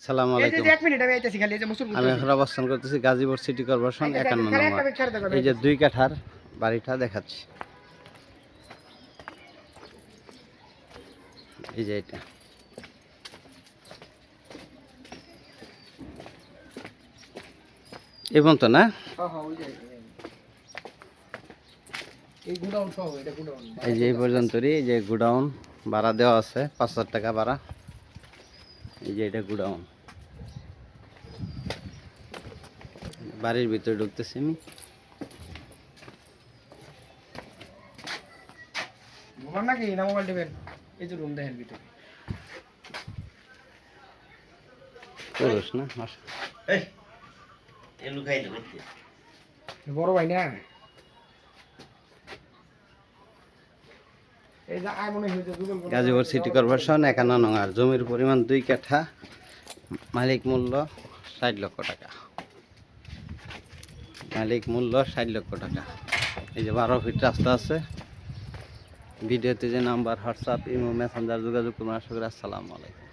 সালামু এই যে আলাইকুম। এক মিনিট আমি আইতাছি খালি এই যে মুসুর আমি এখন অবস্থান করতেছি গাজীপুর সিটি কর্পোরেশন ৫১ খালি নম্বর। একটা ব্যাগ ছেড়ে দাও এই যে ২ কাঠার বাড়িটা দেখাচ্ছি। এই যে এটা এবং তো না হ্যাঁ হ্যাঁ ওই যে এই গুডাউন সহ এটা গুডাউন এই যে এই পর্যন্তই এই যে গোডাউন ভাড়া দেওয়া আছে ৫,০০০ টাকা ভাড়া। এই যে এটা গোডাউন, বাড়ির ভিতরে ঢুকতেছি আমি। ঘুমান নাকি না মোবাইল টিপেন এই যে রুম দেখেন ভিতরে পুরুষ না বড় ভাই না এই যে আই মনে হইছে দুজন গাজীপুর সিটি কর্পোরেশন ৫১ নং। আর জমির পরিমাণ ২ কাঠা, মালিক মূল্য ৬০ লক্ষ টাকা। মালিক মূল্য ৬০ লক্ষ টাকা। এই যে ১২ ফিট রাস্তা আছে। ভিডিওতে যে নাম্বার হোয়াটসঅ্যাপ ইমো মেসেঞ্জার যোগাযোগ করুন। আশা করি আসসালামু আলাইকুম।